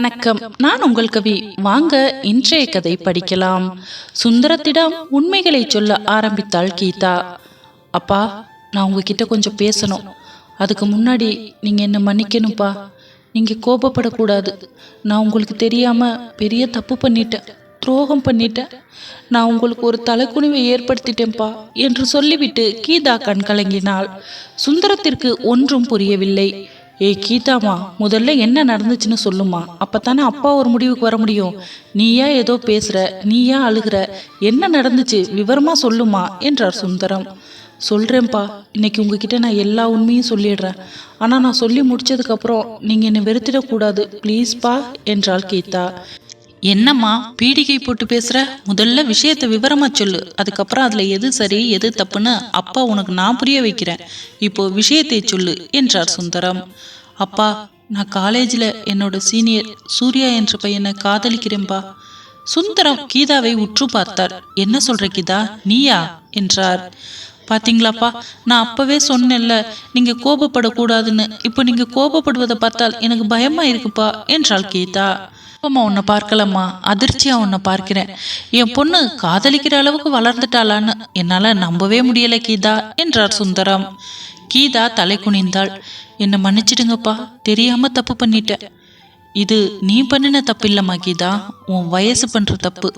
வணக்கம். நான் உங்கள் கவி. வாங்க இன்றைய கதை படிக்கலாம். சுந்தரத்திடம் உண்மைகளை சொல்ல ஆரம்பித்தாள் கீதா. அப்பா, நான் உங்ககிட்ட கொஞ்சம் பேசணும். அதுக்கு முன்னாடி நீங்க என்ன மன்னிக்கணும்ப்பா. நீங்க கோபப்படக்கூடாது. நான் உங்களுக்கு தெரியாம பெரிய தப்பு பண்ணிட்டேன், துரோகம் பண்ணிட்டேன். நான் உங்களுக்கு ஒரு தலைக்குனிவை ஏற்படுத்திட்டேன்ப்பா என்று சொல்லிவிட்டு கீதா கண் கலங்கினாள். சுந்தரத்திற்கு ஒன்றும் புரியவில்லை. ஏய் கீதாமா, முதல்ல என்ன நடந்துச்சுன்னு சொல்லுமா, அப்பத்தானே அப்பா ஒரு முடிவுக்கு வர முடியும். நீயா ஏதோ பேசுற, நீயா அழுகிற, என்ன நடந்துச்சு விவரமா சொல்லுமா என்றார் சுந்தரம். சொல்றேன்ப்பா, இன்னைக்கு உங்ககிட்ட நான் எல்லா உண்மையும் சொல்லிடுறேன். ஆனா நான் சொல்லி முடிச்சதுக்கு அப்புறம் நீங்க என்னை வெறுத்திடக்கூடாது ப்ளீஸ்பா என்றாள் கீதா. என்னம்மா பீடிகை போட்டு பேசுற? முதல்ல விஷயத்தை விவரமா சொல்லு, அதுக்கப்புறம் அதுல எது சரி எது தப்புன்னு அப்பா உனக்கு நான் புரிய வைக்கிறேன். இப்போ விஷயத்தை சொல்லு என்றார் சுந்தரம். அப்பா, நான் காலேஜில் என்னோட சீனியர் சூர்யா என்ற பையனை காதலிக்கிறேன்பா. சுந்தரம் கீதாவை உற்று பார்த்தார். என்ன சொல்ற கீதா, நீயா என்றார். பாத்தீங்களாப்பா, நான் அப்பவே சொன்னேன்ல நீங்க கோபப்படக்கூடாதுன்னு. இப்போ நீங்க கோபப்படுவதை பார்த்தால் எனக்கு பயமா இருக்குப்பா என்றாள் கீதா. அம்மா உன்னை பார்க்கலம்மா, அதிர்ச்சியா உன்னை பார்க்கிறேன். என் பொண்ணு காதலிக்கிற அளவுக்கு வளர்ந்துட்டாளான்னு என்னால நம்பவே முடியல கீதா என்றார் சுந்தரம். கீதா தலை குனிந்தாள். என்னை மன்னிச்சிடுங்கப்பா, தெரியாம தப்பு பண்ணிட்டேன். இது நீ பண்ணின தப்பு இல்லம்மா கீதா, உன் வயசு பண்ற தப்பு.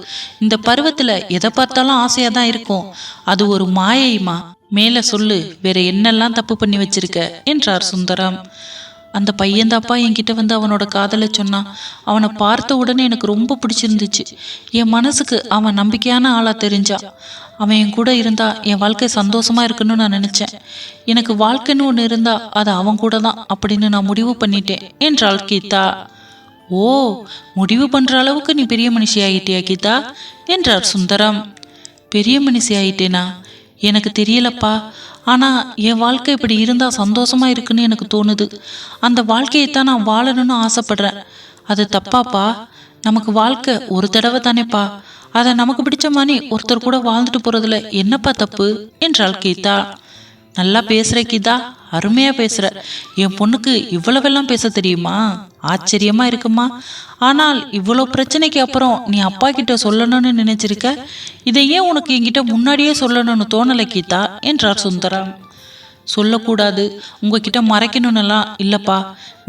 இந்த பருவத்துல எதை பார்த்தாலும் ஆசையா தான் இருக்கும். அது ஒரு மாயைமா. மேல சொல்லு, வேற என்னெல்லாம் தப்பு பண்ணி வச்சிருக்க என்றார் சுந்தரம். அந்த பையன்தாப்பா என்கிட்ட வந்து அவனோட காதலை சொன்னான். அவனை பார்த்த உடனே எனக்கு ரொம்ப பிடிச்சிருந்துச்சு. என் மனசுக்கு அவன் நம்பிக்கையான ஆளா தெரிஞ்சான். அவன் என் கூட இருந்தா என் வாழ்க்கை சந்தோஷமா இருக்குன்னு நான் நினைச்சேன். எனக்கு வாழ்க்கைன்னு ஒன்று இருந்தா அது அவன் கூட தான் அப்படின்னு நான் முடிவு பண்ணிட்டேன் என்றாள் கீதா. ஓ, முடிவு பண்ற அளவுக்கு நீ பெரிய மனுஷி ஆயிட்டியா கீதா என்றார் சுந்தரம். பெரிய மனுஷி ஆயிட்டேனா? எனக்கு தெரியலப்பா. ஆனா என் வாழ்க்கை இப்படி இருந்தா சந்தோஷமா இருக்குன்னு எனக்கு தோணுது. அந்த வாழ்க்கையைத்தான் நான் வாழணும்னு ஆசைப்படுறேன். அது தப்பாப்பா? நமக்கு வாழ்க்கை ஒரு தடவை தானேப்பா. அதை நமக்கு பிடிச்ச மாதிரி ஒருத்தர் கூட வாழ்ந்துட்டு போறதுல என்னப்பா தப்பு என்றாள் கீதா. நல்லா பேசுற கீதா, அருமையா பேசுற. என் பொண்ணுக்கு இவ்வளவெல்லாம் பேச தெரியுமா? ஆச்சரியமா இருக்குமா. ஆனால் இவ்வளவு பிரச்சனைக்கு அப்புறம் நீ அப்பா கிட்ட சொல்லணும்னு நினைச்சிருக்க. இதை ஏன் உனக்கு என்கிட்ட முன்னாடியே சொல்லணும்னு தோணலை கீதா என்றார் சுந்தரம். சொல்லக்கூடாது, உங்ககிட்ட மறைக்கணும்னுலாம் இல்லப்பா.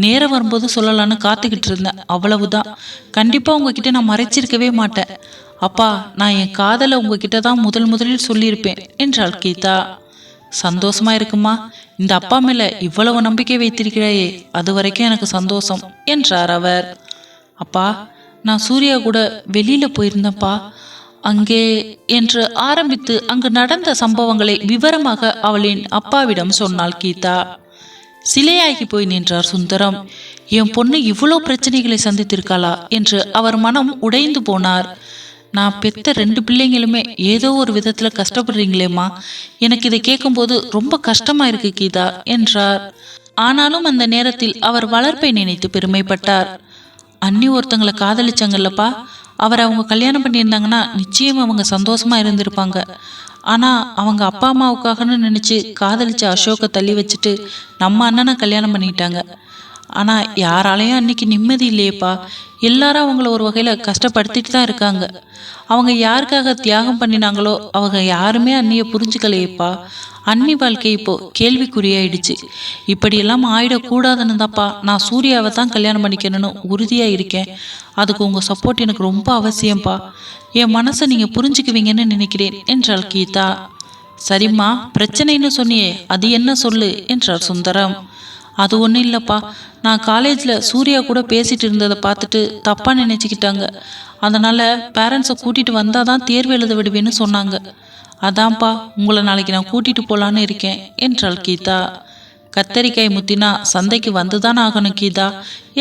நேரம் வரும்போது சொல்லலான்னு காத்துக்கிட்டு இருந்தேன், அவ்வளவுதான். கண்டிப்பா உங்ககிட்ட நான் மறைச்சிருக்கவே மாட்டேன். அப்பா, நான் என் காதலை உங்ககிட்ட தான் முதலில் சொல்லியிருப்பேன் என்றாள் கீதா. சந்தோஷமா இருக்குமா? இந்த அப்பா மேல இவ்வளவு நம்பிக்கை வைத்திருக்கிறாயே, அது வரைக்கும் எனக்கு சந்தோஷம் என்றார் அவர். அப்பா, நான் சூர்யா கூட வெளியில போயிருந்தேன்ப்பா. அங்கே என்று ஆரம்பித்து அங்கு நடந்த சம்பவங்களை விவரமாக அவளின் அப்பாவிடம் சொன்னாள் கீதா. சிலையாகி போய் நின்றார் சுந்தரம். என் பொண்ணு இவ்வளோ பிரச்சனைகளை சந்தித்திருக்காளா என்று அவர் மனம் உடைந்து போனார். நான் பெத்த 2 பிள்ளைங்களுமே ஏதோ ஒரு விதத்துல கஷ்டப்படுறீங்களேம்மா. எனக்கு இதை கேட்கும்போது ரொம்ப கஷ்டமா இருக்கு கீதா என்றார். ஆனாலும் அந்த நேரத்தில் அவர் வளர்ப்பை நினைத்து பெருமைப்பட்டார். அண்ணி ஒருத்தங்களை காதலிச்சாங்கல்லப்பா, அவர் அவங்க கல்யாணம் பண்ணியிருந்தாங்கன்னா நிச்சயம் அவங்க சந்தோஷமா இருந்திருப்பாங்க. ஆனா அவங்க அப்பா அம்மாவுக்காகன்னு நினைச்சு காதலிச்ச அசோக்கை தள்ளி வச்சுட்டு நம்ம அண்ணனை கல்யாணம் பண்ணிட்டாங்க. ஆனா யாராலையும் அன்னைக்கு நிம்மதி இல்லையேப்பா. எல்லாரும் அவங்கள ஒரு வகையில கஷ்டப்படுத்திட்டு தான் இருக்காங்க. அவங்க யாருக்காக தியாகம் பண்ணினாங்களோ அவங்க யாருமே அண்ணியை புரிஞ்சுக்கலையேப்பா. அண்ணி வாழ்க்கை இப்போ கேள்விக்குறியாயிடுச்சு. இப்படியெல்லாம் ஆயிடக்கூடாதுன்னு தான்ப்பா நான் சூர்யாவை தான் கல்யாணம் பண்ணிக்கணும்னு உறுதியா இருக்கேன். அதுக்கு உங்க சப்போர்ட் எனக்கு ரொம்ப அவசியம்ப்பா. என் மனசை நீங்க புரிஞ்சுக்குவீங்கன்னு நினைக்கிறேன் என்றாள் கீதா. சரிம்மா, பிரச்சனைன்னு சொன்னியே, அது என்ன சொல்லு என்றார் சுந்தரம். அது ஒன்றும் இல்லைப்பா. நான் காலேஜில் சூர்யா கூட பேசிட்டு இருந்ததை பார்த்துட்டு தப்பாக நினச்சிக்கிட்டாங்க. அதனால் பேரண்ட்ஸை கூட்டிகிட்டு வந்தால் தான் தேர்வு எழுத விடுவேன்னு சொன்னாங்க. அதான்ப்பா உங்களை நாளைக்கு நான் கூட்டிகிட்டு போகலான்னு இருக்கேன் என்றாள் கீதா. கத்தரிக்காய் முத்தினா சந்தைக்கு வந்துதான் ஆகணும் கீதா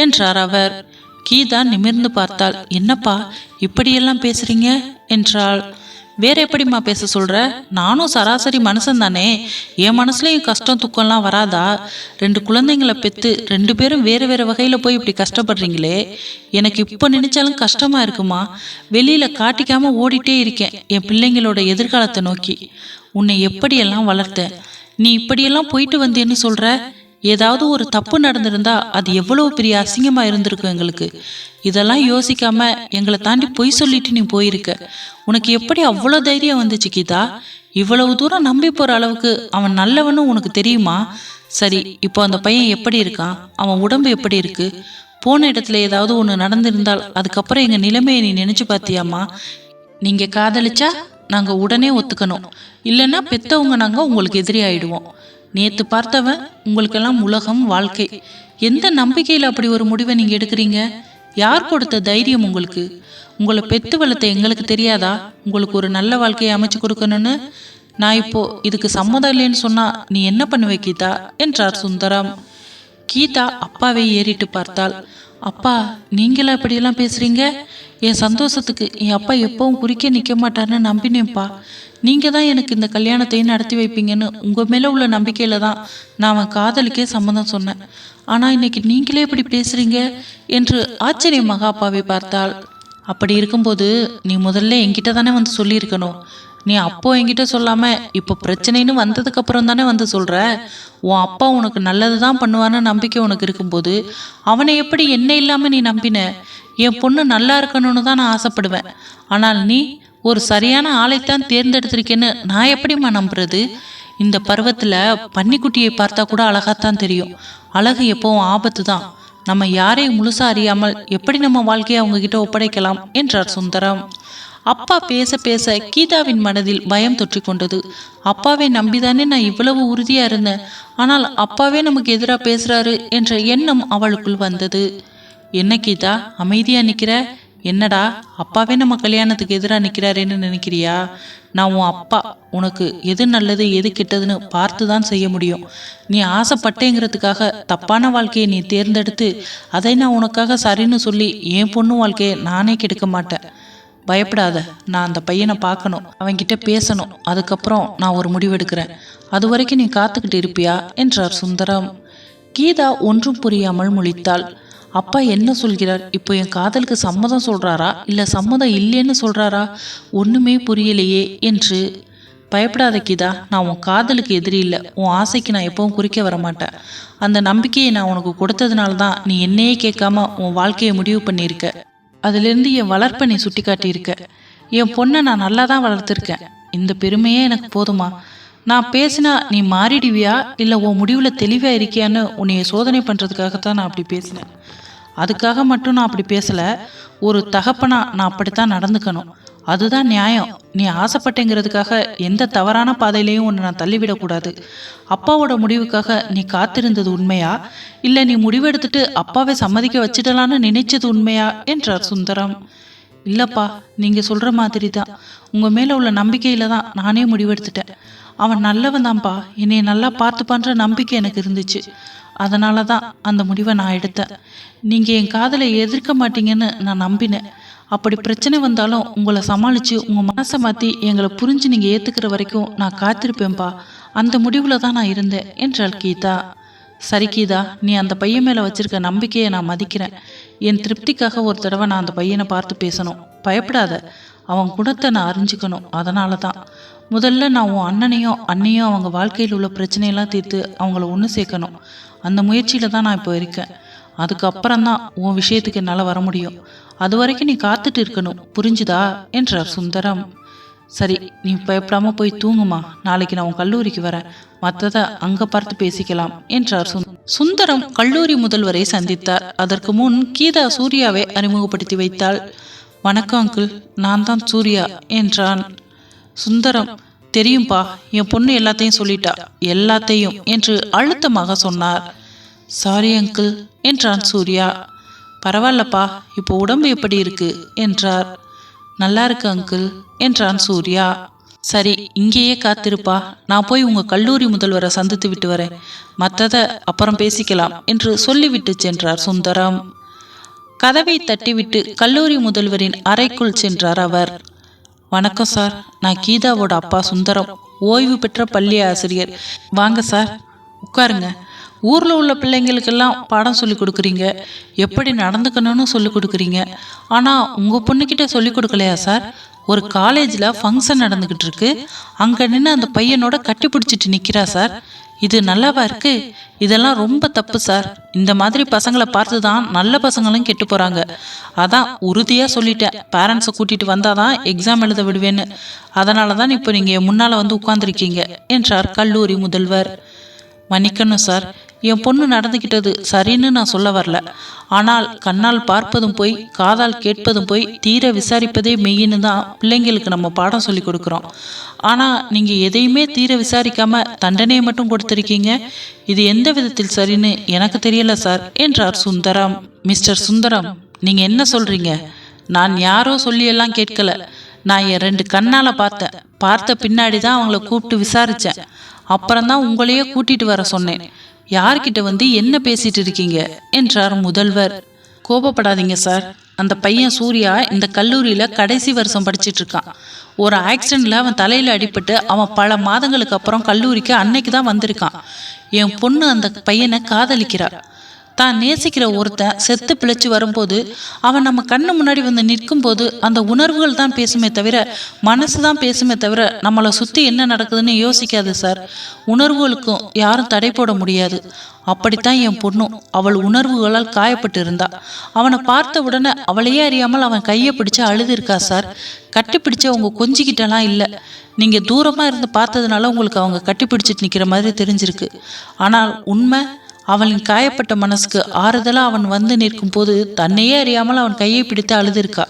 என்றார் அவர். கீதா நிமிர்ந்து பார்த்தாள். என்னப்பா இப்படியெல்லாம் பேசுறீங்க என்றாள். வேற எப்படிம்மா பேச சொல்ற? நானும் சராசரி மனுஷன் தானே. என் மனசுலயும் கஷ்டம் துக்கம்லாம் வராதா? 2 குழந்தைங்களை பெத்து 2 பேரும் வேற வேற வகையில போய் இப்படி கஷ்டப்படுறீங்களே, எனக்கு இப்போ நினைச்சாலும் கஷ்டமா இருக்குமா. வெளியில காட்டிக்காம ஓடிட்டே இருக்கேன் என் பிள்ளைங்களோட எதிர்காலத்தை நோக்கி. உன்னை எப்படியெல்லாம் வளர்த்தேன், நீ இப்படியெல்லாம் போயிட்டு வந்தேன்னு சொல்ற. ஏதாவது ஒரு தப்பு நடந்திருந்தா அது எவ்வளவு பெரிய அசிங்கமா இருந்திருக்கும் எங்களுக்கு. இதெல்லாம் யோசிக்காம எங்களை தாண்டி பொய் சொல்லிட்டு நீ போயிருக்க. உனக்கு எப்படி அவ்வளோ தைரியம் வந்துச்சு கீதா? இவ்வளவு தூரம் நம்பி போற அளவுக்கு அவன் நல்லவனும் உனக்கு தெரியுமா? சரி, இப்போ அந்த பையன் எப்படி இருக்கான்? அவன் உடம்பு எப்படி இருக்கு? போன இடத்துல ஏதாவது ஒன்று நடந்திருந்தால் அதுக்கப்புறம் எங்க நிலைமையை நீ நினைச்சு பார்த்தியாமா? நீங்க காதலிச்சா நாங்க உடனே ஒத்துக்கணும், இல்லைன்னா பெத்தவங்க நாங்க உங்களுக்கு எதிரி ஆயிடுவோம். நேத்து பார்த்தவன் உங்களுக்கெல்லாம் உலகம் வாழ்க்கை. எந்த நம்பிக்கையில் அப்படி ஒரு முடிவை நீங்க எடுக்கிறீங்க? யார் கொடுத்த தைரியம் உங்களுக்கு? உங்களை பெத்து வளர்த்த எங்களுக்கு தெரியாதா உங்களுக்கு ஒரு நல்ல வாழ்க்கையை அமைச்சு கொடுக்கணும்னு? நான் இப்போ இதுக்கு சம்மதம் இல்லைன்னு சொன்னா நீ என்ன பண்ணுவே கீதா என்றார் சுந்தரம். கீதா அப்பாவை ஏறிட்டு பார்த்தாள். அப்பா, நீங்களா இப்படியெல்லாம் பேசுறீங்க? என் சந்தோஷத்துக்கு என் அப்பா எப்பவும் குறுக்கே நிற்க மாட்டார்னு நம்பினேன்ப்பா. நீங்க தான் எனக்கு இந்த கல்யாணத்தையும் நடத்தி வைப்பீங்கன்னு உங்க மேல உள்ள நம்பிக்கையில தான் நான் அவன் காதலுக்கே சம்மதம் சொன்னேன். ஆனா இன்னைக்கு நீங்களே இப்படி பேசுறீங்க என்று ஆச்சரியமாக அப்பாவை பார்த்தாள். அப்படி இருக்கும்போது நீ முதல்ல என்கிட்ட தானே வந்து சொல்லியிருக்கணும். நீ அப்போ என்கிட்ட சொல்லாம இப்போ பிரச்சனைன்னு வந்ததுக்கு அப்புறம் தானே வந்து சொல்ற. உன் அப்பா உனக்கு நல்லது தான் பண்ணுவான்னு நம்பிக்கை உனக்கு இருக்கும்போது அவனை எப்படி என்ன இல்லாம நீ நம்பின? என் பொண்ணு நல்லா இருக்கணும்னு தான் நான் ஆசைப்படுவேன். ஆனால் நீ ஒரு சரியான ஆளைத்தான் தேர்ந்தெடுத்திருக்கேன்னு நான் எப்படிம்மா நம்புறது? இந்த பருவத்துல பன்னிக்குட்டியை பார்த்தா கூட அழகாத்தான் தெரியும். அழகு எப்பவும் ஆபத்து தான். நம்ம யாரையும் முழுசா அறியாமல் எப்படி நம்ம வாழ்க்கையை அவங்க கிட்ட ஒப்படைக்கலாம் என்றார் சுந்தரம். அப்பா பேச பேச கீதாவின் மனதில் பயம் தொற்றிக் கொண்டது. அப்பாவை நம்பிதானே நான் இவ்வளவு உறுதியா இருந்தேன். ஆனால் அப்பாவே நமக்கு எதிராக பேசுறாரு என்ற எண்ணம் அவளுக்குள் வந்தது. என்ன கீதா, அமைதியா நிக்கிற? என்னடா, அப்பாவே நம்ம கல்யாணத்துக்கு எதிராக நிற்கிறாருன்னு நினைக்கிறியா? நான் உன் அப்பா, உனக்கு எது நல்லது எது கெட்டதுன்னு பார்த்து தான் செய்ய முடியும். நீ ஆசைப்பட்டேங்கிறதுக்காக தப்பான வாழ்க்கையை நீ தேர்ந்தெடுத்து அதை நான் உனக்காக சரின்னு சொல்லி என் பொண்ணு வாழ்க்கையை நானே கெடுக்க மாட்டேன். பயப்படாத, நான் அந்த பையனை பார்க்கணும், அவன்கிட்ட பேசணும். அதுக்கப்புறம் நான் ஒரு முடிவெடுக்கிறேன். அது வரைக்கும் நீ காத்துக்கிட்டு இருப்பியா என்றார் சுந்தரம். கீதா ஒன்றும் புரியாமல் முழித்தாள். அப்பா என்ன சொல்கிறார்? இப்போ என் காதலுக்கு சம்மதம் சொல்றாரா இல்லை சம்மதம் இல்லைன்னு சொல்றாரா? ஒன்றுமே புரியலையே என்று. பயப்படாத கீதா, நான் உன் காதலுக்கு எதிரி இல்லை. உன் ஆசைக்கு நான் எப்பவும் குறிக்க வரமாட்டேன். அந்த நம்பிக்கையை நான் உனக்கு கொடுத்ததுனால தான் நீ என்னையே கேட்காம உன் வாழ்க்கையை முடிவு பண்ணியிருக்க. அதுலேருந்து என் வளர்ப்பை நீ சுட்டி காட்டியிருக்க. என் பொண்ணை நான் நல்லா தான் வளர்த்துருக்கேன். இந்த பெருமையே எனக்கு போதுமா? நான் பேசினா நீ மாறிடுவியா இல்லை உன் முடிவில் தெளிவாக இருக்கியான்னு உன்னைய சோதனை பண்ணுறதுக்காகத்தான் நான் அப்படி பேசினேன். அதுக்காக மட்டும் நான் அப்படி பேசலை. ஒரு தகப்பனா நான் அப்படித்தான் நடந்துக்கணும். அதுதான் நியாயம். நீ ஆசைப்பட்டேங்கிறதுக்காக எந்த தவறான பாதையிலையும் உன்னை நான் தள்ளிவிடக்கூடாது. அப்பாவோட முடிவுக்காக நீ காத்திருந்தது உண்மையா இல்லை நீ முடிவெடுத்துட்டு அப்பாவை சம்மதிக்க வச்சிடலான்னு நினைச்சது உண்மையா என்றார் சுந்தரம். இல்லப்பா, நீங்கள் சொல்கிற மாதிரி தான். உங்கள் மேலே உள்ள நம்பிக்கையில தான் நானே முடிவெடுத்துட்டேன். அவன் நல்லவன் தான்ப்பா. என்னை நல்லா பார்த்து பண்ணுற நம்பிக்கை எனக்கு இருந்துச்சு. அதனால தான் அந்த முடிவை நான் எடுத்தேன். நீங்கள் என் காதலை எதிர்க்க மாட்டீங்கன்னு நான் நம்பினேன். அப்படி பிரச்சனை வந்தாலும் உங்களை சமாளித்து உங்கள் மனசை மாற்றி எங்களை புரிஞ்சு நீங்கள் ஏற்றுக்கிற வரைக்கும் நான் காத்திருப்பேன்ப்பா. அந்த முடிவில் தான் நான் இருந்தேன் என்றாள் கீதா. சரி கீதா, நீ அந்த பையன் மேலே வச்சிருக்க நம்பிக்கையை நான் மதிக்கிறேன். என் திருப்திக்காக ஒரு தடவை நான் அந்த பையனை பார்த்து பேசணும். பயப்படாத, அவன் குணத்தை நான் அறிஞ்சிக்கணும். அதனால தான் முதல்ல நான் உன் அண்ணையும் அவங்க வாழ்க்கையில் உள்ள பிரச்சனையெல்லாம் தீர்த்து அவங்கள ஒன்று சேர்க்கணும். அந்த முயற்சியில் தான் நான் இப்போ இருக்கேன். அதுக்கப்புறம்தான் உன் விஷயத்துக்கு என்னால் வர முடியும். அது வரைக்கும் நீ காத்துட்டு இருக்கணும், புரிஞ்சுதா என்றார் சுந்தரம். சரி, நீ பயப்படாமல் போய் தூங்குமா. நாளைக்கு நான் உன் கல்லூரிக்கு வரேன். மற்றதை அங்கே பார்த்து பேசிக்கலாம் என்றார் சுந்தரம். கல்லூரி முதல்வரை சந்தித்தார். அதற்கு முன் கீதா சூர்யாவை அறிமுகப்படுத்தி வைத்தாள். வணக்கம் அங்கிள், நான் தான் சூர்யா என்றான். சுந்தரம், தெரியும்பா, என் பொண்ணு எல்லாத்தையும் சொல்லிட்டா, எல்லாத்தையும் என்று அழுத்தமாக சொன்னார். சாரி அங்கிள் என்றான் சூர்யா. பரவாயில்லப்பா, இப்போ உடம்பு எப்படி இருக்கு என்றார். நல்லா இருக்கு அங்கிள் என்றான் சூர்யா. சரி, இங்கேயே காத்திருப்பா. நான் போய் உங்க கல்லூரி முதல்வரை சந்தித்து விட்டு வரேன். மற்றதை அப்புறம் பேசிக்கலாம் என்று சொல்லிவிட்டு சென்றார் சுந்தரம். கதவை தட்டிவிட்டு கல்லூரி முதல்வரின் அறைக்குள் சென்றார் அவர். வணக்கம் சார், நான் கீதாவோட அப்பா சுந்தரம், ஓய்வு பெற்ற பள்ளி ஆசிரியர். வாங்க சார், உட்காருங்க. ஊரில் உள்ள பிள்ளைங்களுக்கெல்லாம் பாடம் சொல்லி கொடுக்குறீங்க, எப்படி நடந்துக்கணும்னு சொல்லி கொடுக்குறீங்க. ஆனால் உங்கள் பொண்ணுக்கிட்ட சொல்லி கொடுக்கலையா சார்? ஒரு காலேஜில் ஃபங்க்ஷன் நடந்துக்கிட்டு இருக்கு, அங்கே நின்று அந்த பையனோட கட்டி பிடிச்சிட்டு நிற்கிறா சார். இது நல்லாவா இருக்கு? இதெல்லாம் ரொம்ப தப்பு சார். இந்த மாதிரி பசங்களை பார்த்து தான் நல்ல பசங்களும் கெட்டு போறாங்க. அதான் உறுதியா சொல்லிட்டேன், பேரண்ட்ஸை கூட்டிட்டு வந்தாதான் எக்ஸாம் எழுத விடுவேன்னு. அதனால தான் இப்போ நீங்க முன்னால வந்து உட்கார்ந்துருக்கீங்க என்றார் கல்லூரி முதல்வர். மன்னிக்கணும் சார், என் பொண்ணு நடந்துக்கிட்டது சரின்னு நான் சொல்ல வரல. ஆனால் கண்ணால் பார்ப்பதும் போய் காதால் கேட்பதும் போய் தீர விசாரிப்பதே மெய்யின்னு தான் பிள்ளைங்களுக்கு நம்ம பாடம் சொல்லி கொடுக்குறோம். ஆனால் நீங்கள் எதையுமே தீர விசாரிக்காம தண்டனையை மட்டும் கொடுத்துருக்கீங்க. இது எந்த விதத்தில் சரின்னு எனக்கு தெரியல சார் என்றார் சுந்தரம். மிஸ்டர் சுந்தரம், நீங்கள் என்ன சொல்கிறீங்க? நான் யாரோ சொல்லியெல்லாம் கேட்கல. நான் என் 2 கண்ணால் பார்த்தேன். பார்த்த பின்னாடி தான் அவங்கள கூப்பிட்டு விசாரித்தேன். அப்புறம்தான் உங்களையே கூட்டிட்டு வர சொன்னேன். யார்கிட்ட வந்து என்ன பேசிட்டு இருக்கீங்க என்றார் முதல்வர். கோபப்படாதீங்க சார், அந்த பையன் சூர்யா இந்த கல்லூரியில் கடைசி வருஷம் படிச்சுட்டு இருக்கான். ஒரு ஆக்சிடெண்ட்ல அவன் தலையில் அடிபட்டு அவன் பல மாதங்களுக்கு அப்புறம் கல்லூரிக்கு அன்னைக்கு தான் வந்திருக்கான். என் பொண்ணு அந்த பையனை காதலிக்கிறார். தான் நேசிக்கிற ஒருத்தன் செத்து பிழைச்சி வரும்போது அவன் நம்ம கண்ணு முன்னாடி வந்து நிற்கும் போது அந்த உணர்வுகள் தான் பேசுமே தவிர மனசு தான் பேசுமே தவிர நம்மளை சுற்றி என்ன நடக்குதுன்னு யோசிக்காது சார். உணர்வுகளுக்கும் யாரும் தடை போட முடியாது. அப்படித்தான் என் பொண்ணும் அவள் உணர்வுகளால் காயப்பட்டு இருந்தா. அவனை பார்த்த உடனே அவளையே அறியாமல் அவன் கையை பிடிச்சு அழுது இருக்கா சார். கட்டி பிடிச்ச அவங்க கொஞ்சிக்கிட்டலாம் இல்லை. நீங்கள் தூரமாக இருந்து பார்த்ததுனால உங்களுக்கு அவங்க கட்டி பிடிச்சிட்டு நிற்கிற மாதிரி தெரிஞ்சிருக்கு. ஆனால் உண்மை, அவளின் காயப்பட்ட மனசுக்கு ஆறுதலாக அவன் வந்து நிற்கும் போது தன்னையே அறியாமல் அவன் கையை பிடித்து அழுதுருக்கா.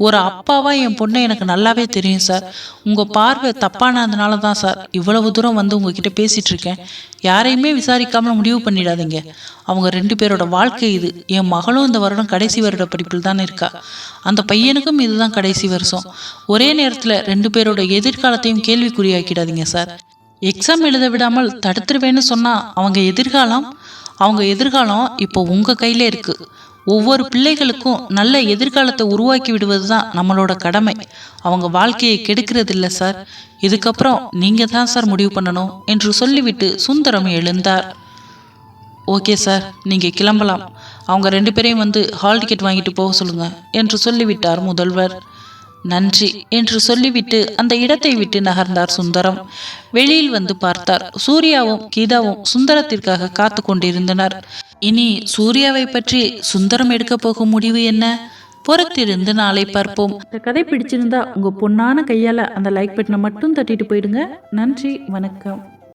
ஒரு அப்பாவா என் பொண்ணை எனக்கு நல்லாவே தெரியும் சார். உங்கள் பார்வை தப்பானதுனால தான் சார் இவ்வளவு தூரம் வந்து உங்ககிட்ட பேசிட்டு இருக்கேன். யாரையுமே விசாரிக்காமல் முடிவு பண்ணிடாதீங்க. அவங்க 2 பேரோட வாழ்க்கை இது. என் மகளும் இந்த வருடம் கடைசி வருட படிப்பில் தான் இருக்கா. அந்த பையனுக்கும் இதுதான் கடைசி வருஷம். ஒரே நேரத்தில் 2 பேரோட எதிர்காலத்தையும் கேள்விக்குறியாக்கிடாதீங்க சார். எக்ஸாம் எழுத விடாமல் தடுத்துருவேன்னு சொன்னால் அவங்க எதிர்காலம் இப்போ உங்கள் கையிலே இருக்குது. ஒவ்வொரு பிள்ளைகளுக்கும் நல்ல எதிர்காலத்தை உருவாக்கி விடுவது தான் நம்மளோட கடமை. அவங்க வாழ்க்கையை கெடுக்கிறது இல்லை சார். இதுக்கப்புறம் நீங்கள் தான் சார் முடிவு பண்ணணும் என்று சொல்லிவிட்டு சுந்தரம் எழுந்தார். ஓகே சார், நீங்கள் கிளம்பலாம். அவங்க 2 பேரையும் வந்து ஹால் டிக்கெட் வாங்கிட்டு போக சொல்லுங்க என்று சொல்லிவிட்டார் முதல்வர். நன்றி என்று சொல்லிவிட்டு அந்த இடத்தை விட்டு நகர்ந்தார் சுந்தரம். வெளியில் வந்து பார்த்தார். சூர்யாவும் கீதாவும் சுந்தரத்திற்காக காத்து கொண்டிருந்தனர். இனி சூர்யாவை பற்றி சுந்தரம் எடுக்க போகும் முடிவு என்ன? பொறுத்திருந்து நாளை பார்ப்போம். இந்த கதை பிடிச்சிருந்தா உங்க பொண்ணான கையால அந்த லைக் பட்டனை மட்டும் தட்டிட்டு போயிடுங்க. நன்றி, வணக்கம்.